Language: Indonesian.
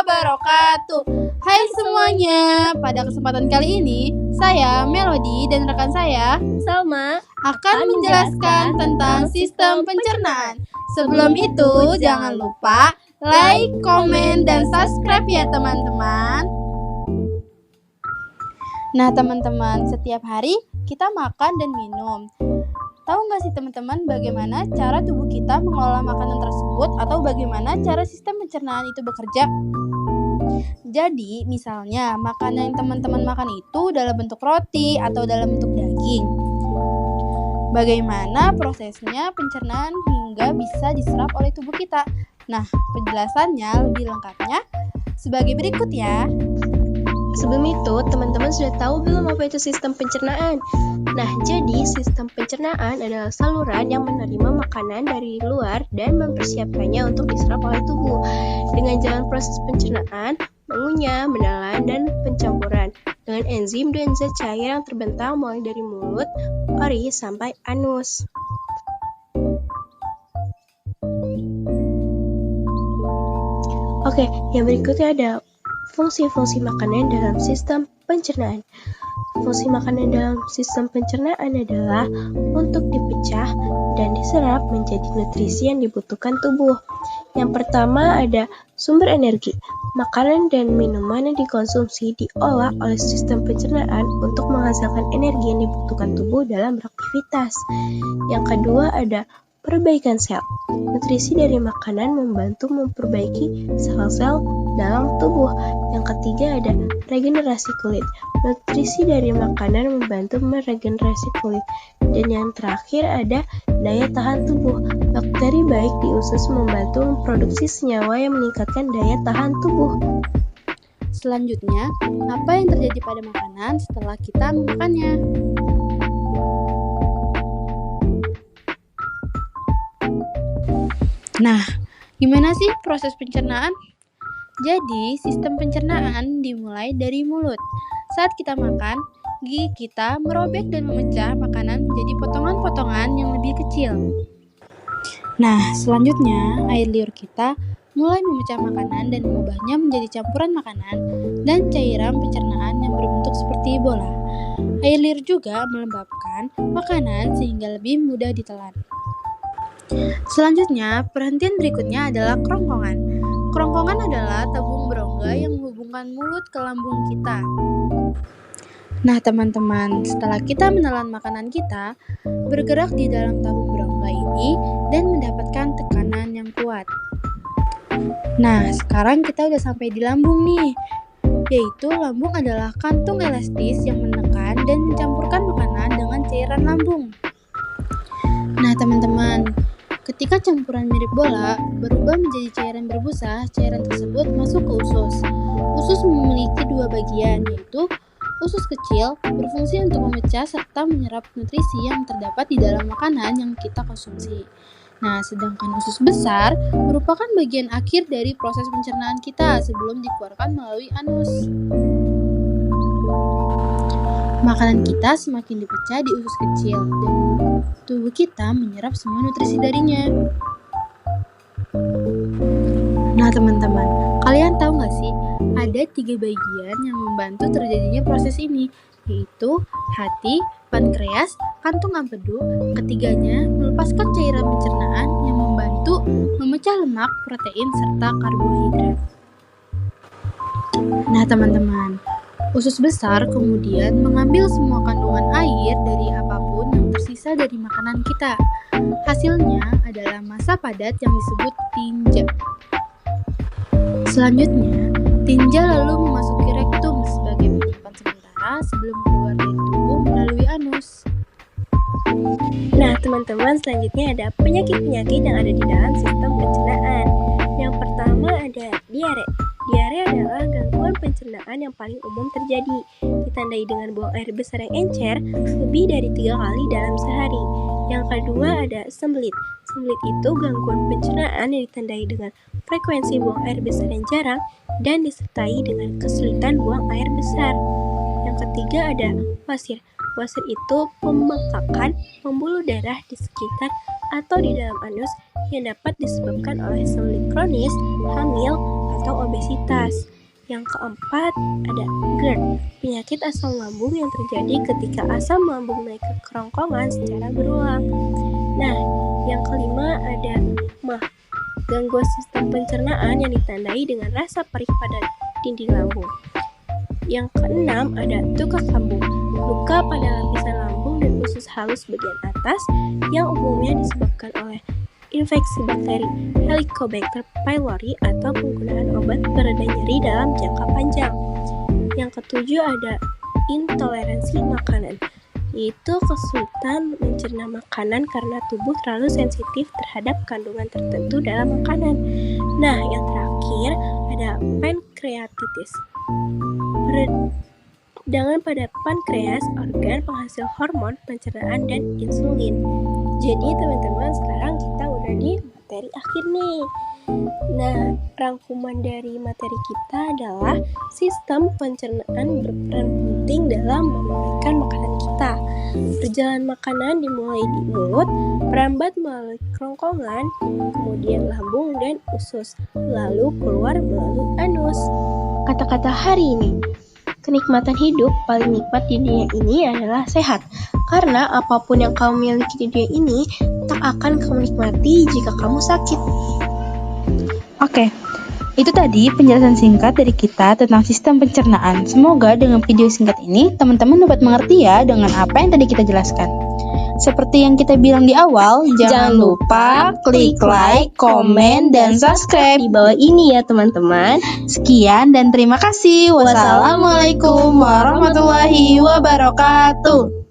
wabarakatuh. Hai semuanya, pada kesempatan kali ini saya Melody dan rekan saya Salma akan menjelaskan tentang sistem pencernaan. Sebelum itu jangan lupa like, komen, dan subscribe ya teman-teman. Nah teman-teman, setiap hari kita makan dan minum. Tahu nggak sih teman-teman bagaimana cara tubuh kita mengolah makanan tersebut atau bagaimana cara sistem pencernaan itu bekerja? Jadi misalnya makanan yang teman-teman makan itu dalam bentuk roti atau dalam bentuk daging. Bagaimana prosesnya pencernaan hingga bisa diserap oleh tubuh kita? Nah, penjelasannya lebih lengkapnya sebagai berikut ya. Sebelum itu, teman-teman sudah tahu belum apa itu sistem pencernaan? Nah, jadi sistem pencernaan adalah saluran yang menerima makanan dari luar dan mempersiapkannya untuk diserap oleh tubuh. Dengan jalan proses pencernaan, mengunyah, menelan, dan pencampuran dengan enzim dan zat cair yang terbentang mulai dari mulut, ori, sampai anus. Oke, yang berikutnya ada fungsi-fungsi makanan dalam sistem pencernaan. Fungsi makanan dalam sistem pencernaan adalah untuk dipecah dan diserap menjadi nutrisi yang dibutuhkan tubuh. Yang pertama ada sumber energi. Makanan dan minuman yang dikonsumsi diolah oleh sistem pencernaan untuk menghasilkan energi yang dibutuhkan tubuh dalam beraktivitas. Yang kedua ada perbaikan sel. Nutrisi dari makanan membantu memperbaiki sel-sel dalam tubuh. Yang ketiga ada regenerasi kulit. Nutrisi dari makanan membantu meregenerasi kulit. Dan yang terakhir ada daya tahan tubuh. Bakteri baik di usus membantu memproduksi senyawa yang meningkatkan daya tahan tubuh. Selanjutnya, apa yang terjadi pada makanan setelah kita memakannya? Nah, gimana sih proses pencernaan? Jadi, sistem pencernaan dimulai dari mulut. Saat kita makan, gigi kita merobek dan memecah makanan menjadi potongan-potongan yang lebih kecil. Nah, selanjutnya air liur kita mulai memecah makanan dan mengubahnya menjadi campuran makanan dan cairan pencernaan yang berbentuk seperti bola. Air liur juga melembabkan makanan sehingga lebih mudah ditelan. Selanjutnya, perhentian berikutnya adalah kerongkongan. Kerongkongan adalah tabung berongga yang menghubungkan mulut ke lambung kita. Nah teman-teman, setelah kita menelan makanan kita, bergerak di dalam tabung berongga ini dan mendapatkan tekanan yang kuat. Nah, sekarang kita udah sampai di lambung nih, yaitu lambung adalah kantung elastis yang menekan dan mencampurkan makanan dengan cairan lambung. Nah teman-teman, ketika campuran mirip bola berubah menjadi cairan berbusa, cairan tersebut masuk ke usus. Usus memiliki dua bagian, yaitu usus kecil berfungsi untuk memecah serta menyerap nutrisi yang terdapat di dalam makanan yang kita konsumsi. Nah, sedangkan usus besar merupakan bagian akhir dari proses pencernaan kita sebelum dikeluarkan melalui anus. Makanan kita semakin dipecah di usus kecil dan tubuh kita menyerap semua nutrisi darinya. Nah teman-teman, kalian tahu gak sih ada 3 bagian yang membantu terjadinya proses ini, yaitu hati, pankreas, kantung empedu. Ketiganya melepaskan cairan pencernaan yang membantu memecah lemak, protein, serta karbohidrat. Nah teman-teman, usus besar kemudian mengambil semua kandungan air dari apapun yang tersisa dari makanan kita. Hasilnya adalah massa padat yang disebut tinja. Selanjutnya, tinja lalu memasuki rektum sebagai penyimpan sementara sebelum keluar dari tubuh melalui anus. Nah, teman-teman, selanjutnya ada penyakit-penyakit yang ada di dalam sistem pencernaan. Yang pertama ada diare. Diare adalah gangguan pencernaan yang paling umum terjadi, ditandai dengan buang air besar yang encer lebih dari 3 kali dalam sehari. Yang kedua ada sembelit. Sembelit itu gangguan pencernaan yang ditandai dengan frekuensi buang air besar yang jarang dan disertai dengan kesulitan buang air besar. Yang ketiga ada wasir. Wasir itu pembengkakan pembuluh darah di sekitar atau di dalam anus yang dapat disebabkan oleh sembelit kronis, hamil, atau obesitas. Yang keempat ada GERD, penyakit asam lambung yang terjadi ketika asam lambung naik ke kerongkongan secara berulang. Nah, yang kelima ada MAH, gangguan sistem pencernaan yang ditandai dengan rasa perih pada dinding lambung. Yang keenam ada tukak lambung, luka pada lapisan lambung dan usus halus bagian atas yang umumnya disebabkan oleh infeksi bakteri Helicobacter pylori atau penggunaan obat pereda nyeri dalam jangka panjang. Yang ketujuh ada intoleransi makanan, yaitu kesulitan mencerna makanan karena tubuh terlalu sensitif terhadap kandungan tertentu dalam makanan. Nah, yang terakhir ada pankreatitis, peradangan pada pankreas, organ penghasil hormon pencernaan dan insulin. Jadi teman-teman, sekarang kita udah di materi akhir nih. Nah, rangkuman dari materi kita adalah sistem pencernaan berperan penting dalam menyuburkan makanan kita. Perjalanan makanan dimulai di mulut, merambat melalui kerongkongan, kemudian lambung dan usus, lalu keluar melalui anus. Kata-kata hari ini, kenikmatan hidup paling nikmat di dunia ini adalah sehat. Karena apapun yang kamu miliki di dunia ini tak akan kamu nikmati jika kamu sakit. Oke, itu tadi penjelasan singkat dari kita tentang sistem pencernaan. Semoga dengan video singkat ini teman-teman dapat mengerti ya dengan apa yang tadi kita jelaskan. Seperti yang kita bilang di awal, jangan lupa klik like, komen, dan subscribe Di bawah ini ya teman-teman. Sekian dan terima kasih. Wassalamualaikum warahmatullahi wabarakatuh.